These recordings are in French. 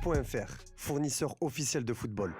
Rugby.fr, fournisseur officiel de football.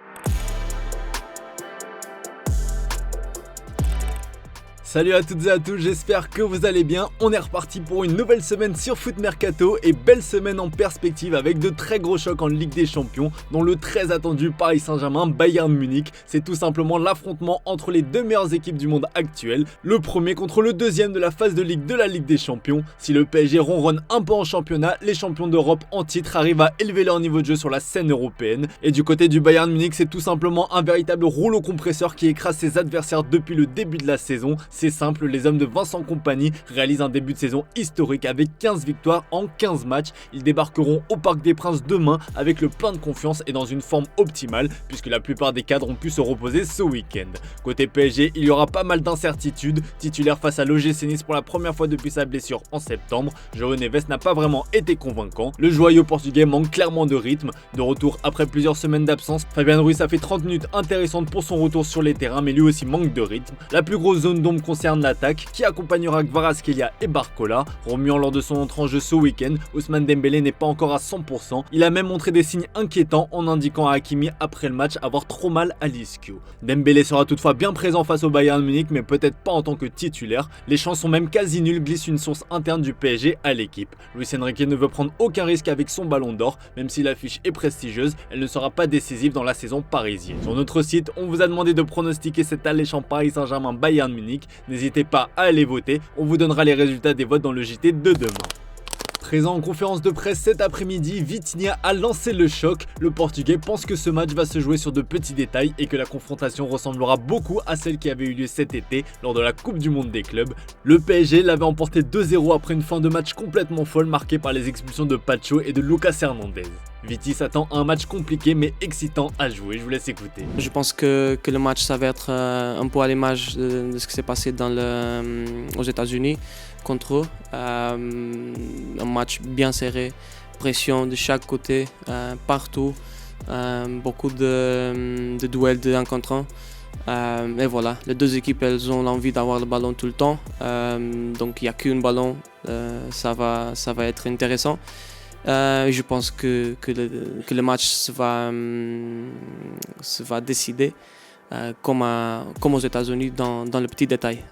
Salut à toutes et à tous, j'espère que vous allez bien. On est reparti pour une nouvelle semaine sur Foot Mercato et belle semaine en perspective avec de très gros chocs en Ligue des Champions, dont le très attendu Paris Saint-Germain Bayern Munich. C'est tout simplement l'affrontement entre les deux meilleures équipes du monde actuel, le premier contre le deuxième de la phase de Ligue de la Ligue des Champions. Si le PSG ronronne un peu en championnat, les champions d'Europe en titre arrivent à élever leur niveau de jeu sur la scène européenne. Et du côté du Bayern Munich, c'est tout simplement un véritable rouleau compresseur qui écrase ses adversaires depuis le début de la saison. C'est simple, les hommes de Vincent Kompany réalisent un début de saison historique avec 15 victoires en 15 matchs. Ils débarqueront au Parc des Princes demain avec le plein de confiance et dans une forme optimale puisque la plupart des cadres ont pu se reposer ce week-end. Côté PSG, il y aura pas mal d'incertitudes. Titulaire face à l'OGC Nice pour la première fois depuis sa blessure en septembre, João Neves n'a pas vraiment été convaincant. Le joyau portugais manque clairement de rythme. De retour après plusieurs semaines d'absence, Fabian Ruiz a fait 30 minutes intéressantes pour son retour sur les terrains, mais lui aussi manque de rythme. La plus grosse zone d'ombre concerne l'attaque qui accompagnera Kvaratskhelia et Barcola. Remuant lors de son entrée en jeu ce week-end, Ousmane Dembélé n'est pas encore à 100%. Il a même montré des signes inquiétants en indiquant à Hakimi après le match avoir trop mal à l'ischio. Dembélé sera toutefois bien présent face au Bayern Munich, mais peut-être pas en tant que titulaire. Les chances sont même quasi nulles, glisse une source interne du PSG à l'équipe. Luis Enrique ne veut prendre aucun risque avec son ballon d'or, même si l'affiche est prestigieuse, elle ne sera pas décisive dans la saison parisienne. Sur notre site, on vous a demandé de pronostiquer cet alléchant Paris Saint-Germain Bayern Munich. N'hésitez pas à aller voter, on vous donnera les résultats des votes dans le JT de demain. Présent en conférence de presse cet après-midi, Vitinha a lancé le choc. Le Portugais pense que ce match va se jouer sur de petits détails et que la confrontation ressemblera beaucoup à celle qui avait eu lieu cet été lors de la Coupe du Monde des clubs. Le PSG l'avait emporté 2-0 après une fin de match complètement folle marquée par les expulsions de Pacho et de Lucas Hernandez. Viti s'attend à un match compliqué mais excitant à jouer, je vous laisse écouter. Je pense que le match ça va être un peu à l'image de ce qui s'est passé aux États-Unis contre eux. Un match bien serré, pression de chaque côté, partout, beaucoup de duels de 1 contre 1. Et voilà, les deux équipes elles ont l'envie d'avoir le ballon tout le temps, donc il n'y a qu'un ballon, ça va être intéressant. Je pense que le match se va décider comme aux États-Unis dans le petit détail.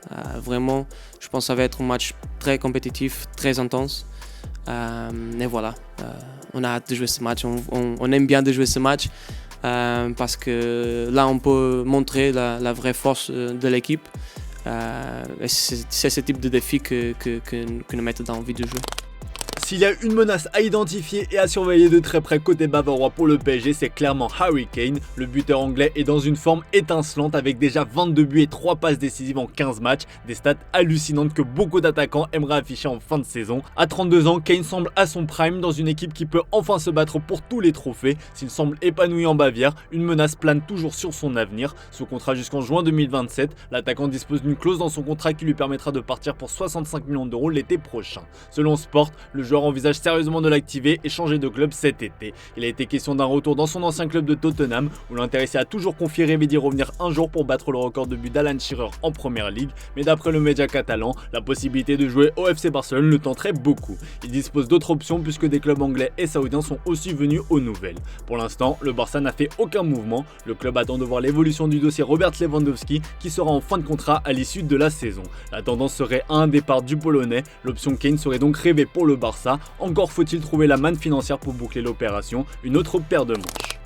Vraiment, je pense que ça va être un match très compétitif, très intense. Et voilà, on a hâte de jouer ce match, on aime bien de jouer ce match parce que là on peut montrer la vraie force de l'équipe. Et c'est ce type de défi que nous mettons envie de jouer. S'il y a une menace à identifier et à surveiller de très près côté bavarois pour le PSG, c'est clairement Harry Kane. Le buteur anglais est dans une forme étincelante avec déjà 22 buts et 3 passes décisives en 15 matchs. Des stats hallucinantes que beaucoup d'attaquants aimeraient afficher en fin de saison. À 32 ans, Kane semble à son prime dans une équipe qui peut enfin se battre pour tous les trophées. S'il semble épanoui en Bavière, une menace plane toujours sur son avenir. Sous contrat jusqu'en juin 2027, l'attaquant dispose d'une clause dans son contrat qui lui permettra de partir pour 65 millions d'euros l'été prochain. Selon Sport, le joueur envisage sérieusement de l'activer et changer de club cet été. Il a été question d'un retour dans son ancien club de Tottenham où l'intéressé a toujours confié rêver d'y revenir un jour pour battre le record de buts d'Alan Shearer en Première Ligue, mais d'après le média catalan, la possibilité de jouer au FC Barcelone le tenterait beaucoup. Il dispose d'autres options puisque des clubs anglais et saoudiens sont aussi venus aux nouvelles. Pour l'instant, le Barça n'a fait aucun mouvement. Le club attend de voir l'évolution du dossier Robert Lewandowski qui sera en fin de contrat à l'issue de la saison. La tendance serait à un départ du Polonais, l'option Kane serait donc rêvée pour le Barça. Encore faut-il trouver la manne financière pour boucler l'opération, une autre paire de manches.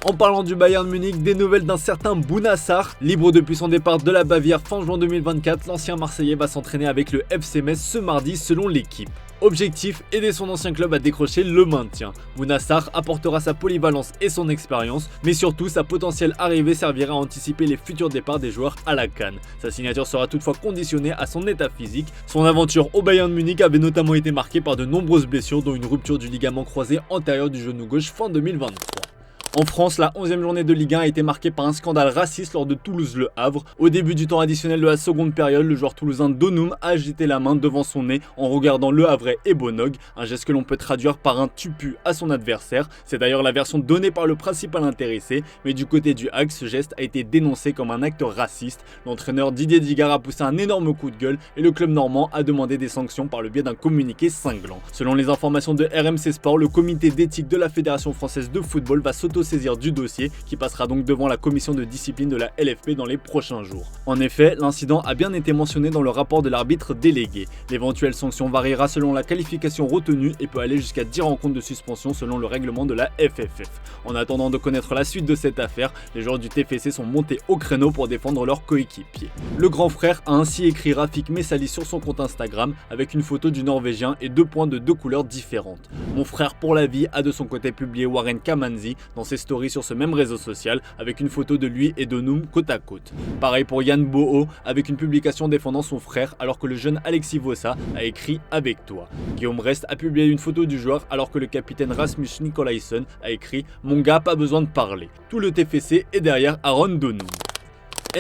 En parlant du Bayern Munich, des nouvelles d'un certain Bouna Sarr. Libre depuis son départ de la Bavière fin juin 2024, l'ancien Marseillais va s'entraîner avec le FC Metz ce mardi selon l'équipe. Objectif, aider son ancien club à décrocher le maintien. Bouna Sarr apportera sa polyvalence et son expérience, mais surtout sa potentielle arrivée servira à anticiper les futurs départs des joueurs à la CAN. Sa signature sera toutefois conditionnée à son état physique. Son aventure au Bayern Munich avait notamment été marquée par de nombreuses blessures dont une rupture du ligament croisé antérieur du genou gauche fin 2023. En France, la 11e journée de Ligue 1 a été marquée par un scandale raciste lors de Toulouse-Le Havre. Au début du temps additionnel de la seconde période, le joueur toulousain Donoum a agité la main devant son nez en regardant Le Havrais et Bonog, un geste que l'on peut traduire par un tupu à son adversaire. C'est d'ailleurs la version donnée par le principal intéressé, mais du côté du Hague, ce geste a été dénoncé comme un acte raciste. L'entraîneur Didier Digard a poussé un énorme coup de gueule et le club normand a demandé des sanctions par le biais d'un communiqué cinglant. Selon les informations de RMC Sport, le comité d'éthique de la Fédération française de football va s'auto-saisir du dossier qui passera donc devant la commission de discipline de la LFP dans les prochains jours. En effet, l'incident a bien été mentionné dans le rapport de l'arbitre délégué. L'éventuelle sanction variera selon la qualification retenue et peut aller jusqu'à 10 rencontres de suspension selon le règlement de la FFF. En attendant de connaître la suite de cette affaire, les joueurs du TFC sont montés au créneau pour défendre leurs coéquipiers. Le grand frère a ainsi écrit Rafik Messali sur son compte Instagram avec une photo du Norvégien et 2 points de 2 couleurs différentes. Mon frère pour la vie a de son côté publié Warren Kamanzi dans ses stories sur ce même réseau social avec une photo de lui et Donoum côte à côte. Pareil pour Yann Boho avec une publication défendant son frère alors que le jeune Alexis Vossa a écrit avec toi. Guillaume Rest a publié une photo du joueur alors que le capitaine Rasmus Nikolaisen a écrit mon gars pas besoin de parler. Tout le TFC est derrière Aaron Donoum.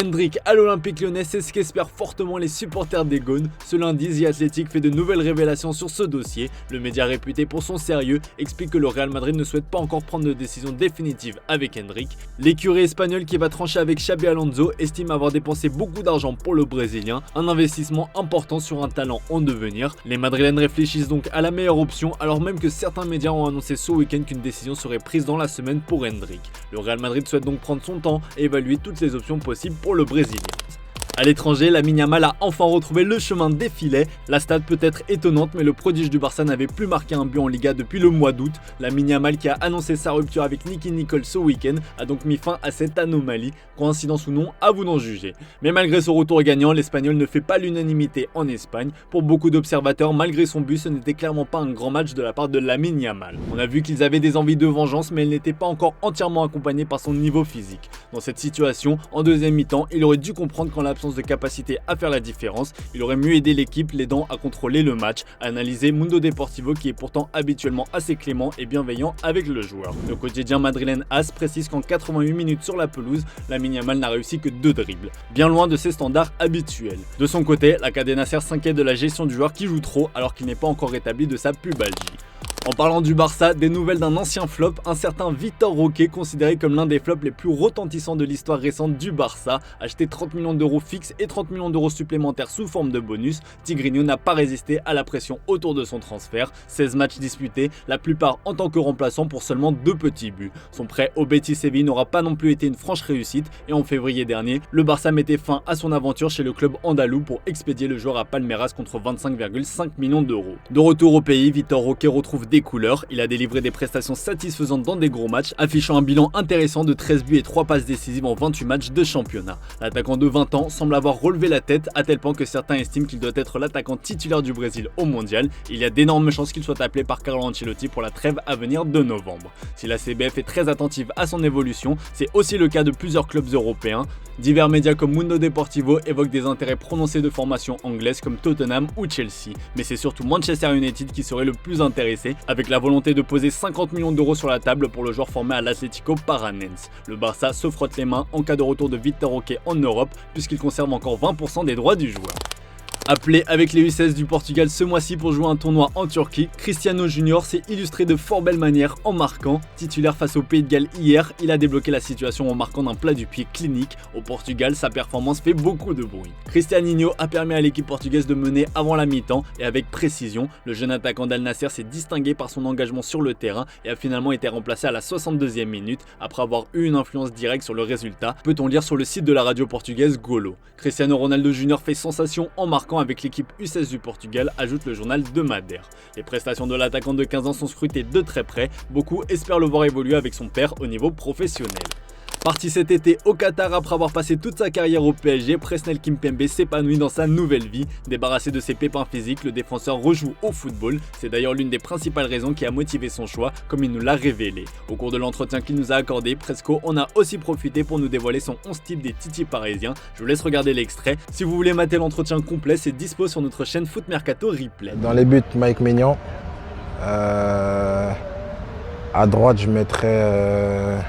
Hendrick à l'Olympique Lyonnais, c'est ce qu'espèrent fortement les supporters des Gaunes. Ce lundi, The Athletic fait de nouvelles révélations sur ce dossier. Le média réputé pour son sérieux explique que le Real Madrid ne souhaite pas encore prendre de décision définitive avec Hendrick. L'écurie espagnole qui va trancher avec Xabi Alonso estime avoir dépensé beaucoup d'argent pour le Brésilien, un investissement important sur un talent en devenir. Les Madrilènes réfléchissent donc à la meilleure option alors même que certains médias ont annoncé ce week-end qu'une décision serait prise dans la semaine pour Hendrick. Le Real Madrid souhaite donc prendre son temps et évaluer toutes les options possibles pour le Brésilien. À l'étranger, Lamine Yamal a enfin retrouvé le chemin des filets. La stat peut être étonnante, mais le prodige du Barça n'avait plus marqué un but en Liga depuis le mois d'août. Lamine Yamal, qui a annoncé sa rupture avec Nicky Nicole ce week-end, a donc mis fin à cette anomalie. Coïncidence ou non, à vous d'en juger. Mais malgré son retour gagnant, l'Espagnol ne fait pas l'unanimité en Espagne. Pour beaucoup d'observateurs, malgré son but, ce n'était clairement pas un grand match de la part de Lamine Yamal. On a vu qu'ils avaient des envies de vengeance, mais elles n'étaient pas encore entièrement accompagnées par son niveau physique. Dans cette situation, en deuxième mi-temps, il aurait dû comprendre qu'en l'absence de capacité à faire la différence, il aurait mieux aidé l'équipe l'aidant à contrôler le match, a analysé Mundo Deportivo qui est pourtant habituellement assez clément et bienveillant avec le joueur. Le quotidien madrilène AS précise qu'en 88 minutes sur la pelouse, Lamine Yamal n'a réussi que 2 dribbles, bien loin de ses standards habituels. De son côté, la Cadena Nasser s'inquiète de la gestion du joueur qui joue trop alors qu'il n'est pas encore rétabli de sa pubalgie. En parlant du Barça, des nouvelles d'un ancien flop, un certain Vitor Roque, considéré comme l'un des flops les plus retentissants de l'histoire récente du Barça. Acheté 30 millions d'euros fixes et 30 millions d'euros supplémentaires sous forme de bonus, Tigrinho n'a pas résisté à la pression autour de son transfert. 16 matchs disputés, la plupart en tant que remplaçant pour seulement 2 petits buts. Son prêt au Betis Séville n'aura pas non plus été une franche réussite et en février dernier, le Barça mettait fin à son aventure chez le club andalou pour expédier le joueur à Palmeiras contre 25,5 millions d'euros. De retour au pays, Vitor Roque retrouve des couleurs, il a délivré des prestations satisfaisantes dans des gros matchs, affichant un bilan intéressant de 13 buts et 3 passes décisives en 28 matchs de championnat. L'attaquant de 20 ans semble avoir relevé la tête à tel point que certains estiment qu'il doit être l'attaquant titulaire du Brésil au mondial. Il y a d'énormes chances qu'il soit appelé par Carlo Ancelotti pour la trêve à venir de novembre. Si la CBF est très attentive à son évolution, c'est aussi le cas de plusieurs clubs européens. Divers médias comme Mundo Deportivo évoquent des intérêts prononcés de formations anglaises comme Tottenham ou Chelsea, mais c'est surtout Manchester United qui serait le plus intéressé, avec la volonté de poser 50 millions d'euros sur la table pour le joueur formé à l'Atlético Paranense. Le Barça se frotte les mains en cas de retour de Vitor Roque en Europe, puisqu'il conserve encore 20% des droits du joueur. Appelé avec les U16 du Portugal ce mois-ci pour jouer un tournoi en Turquie, Cristiano Junior s'est illustré de fort belle manière en marquant. Titulaire face au Pays de Galles hier, il a débloqué la situation en marquant d'un plat du pied clinique. Au Portugal, sa performance fait beaucoup de bruit. Cristianinho a permis à l'équipe portugaise de mener avant la mi-temps et avec précision. Le jeune attaquant d'Al Nassr s'est distingué par son engagement sur le terrain et a finalement été remplacé à la 62e minute après avoir eu une influence directe sur le résultat, peut-on lire sur le site de la radio portugaise Golo. Cristiano Ronaldo Junior fait sensation en marquant avec l'équipe U16 du Portugal, ajoute le journal de Madère. Les prestations de l'attaquant de 15 ans sont scrutées de très près, beaucoup espèrent le voir évoluer avec son père au niveau professionnel. Parti cet été au Qatar après avoir passé toute sa carrière au PSG, Presnel Kimpembe s'épanouit dans sa nouvelle vie. Débarrassé de ses pépins physiques, le défenseur rejoue au football. C'est d'ailleurs l'une des principales raisons qui a motivé son choix, comme il nous l'a révélé. Au cours de l'entretien qu'il nous a accordé, Presco en a aussi profité pour nous dévoiler son 11 type des Titi parisiens. Je vous laisse regarder l'extrait. Si vous voulez mater l'entretien complet, c'est dispo sur notre chaîne Foot Mercato Replay. Dans les buts, Mike Maignan. À droite, je mettrais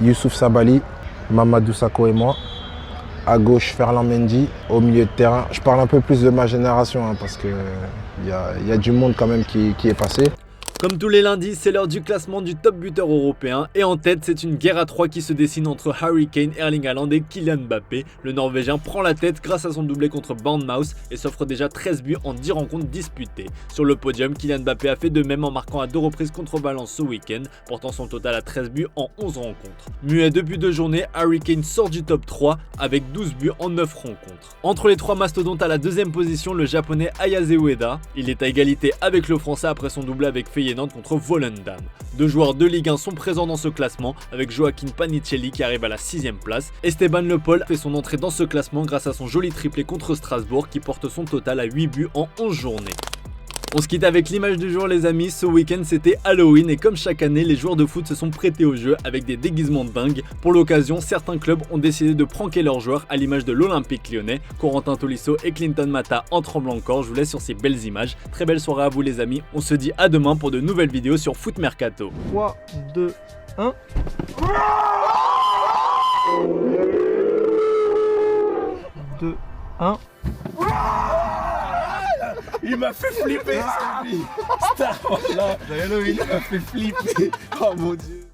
Youssouf Sabali, Mamadou Sakho et moi. À gauche, Ferland Mendy. Au milieu de terrain, je parle un peu plus de ma génération parce qu'il y a du monde quand même qui est passé. Comme tous les lundis, c'est l'heure du classement du top buteur européen et en tête, c'est une guerre à 3 qui se dessine entre Harry Kane, Erling Haaland et Kylian Mbappé. Le Norvégien prend la tête grâce à son doublé contre Bournemouth et s'offre déjà 13 buts en 10 rencontres disputées. Sur le podium, Kylian Mbappé a fait de même en marquant à 2 reprises contre Valence ce week-end, portant son total à 13 buts en 11 rencontres. Muet depuis 2 journées, Harry Kane sort du top 3 avec 12 buts en 9 rencontres. Entre les 3 mastodontes à la deuxième position, le japonais Ayase Ueda. Il est à égalité avec le français après son doublé avec Feyenoord contre Volendam. 2 joueurs de Ligue 1 sont présents dans ce classement avec Joaquin Panicelli qui arrive à la 6ème place. Esteban Le Paul fait son entrée dans ce classement grâce à son joli triplé contre Strasbourg qui porte son total à 8 buts en 11 journées. On se quitte avec l'image du jour les amis, ce week-end c'était Halloween et comme chaque année les joueurs de foot se sont prêtés au jeu avec des déguisements dingues. Pour l'occasion, certains clubs ont décidé de pranker leurs joueurs à l'image de l'Olympique lyonnais. Corentin Tolisso et Clinton Mata en tremblant encore, je vous laisse sur ces belles images. Très belle soirée à vous les amis, on se dit à demain pour de nouvelles vidéos sur Foot Mercato. 3, 2, 1. Deux, un. Il m'a fait flipper, Stevie. Star, là, il m'a fait flipper. Oh mon dieu.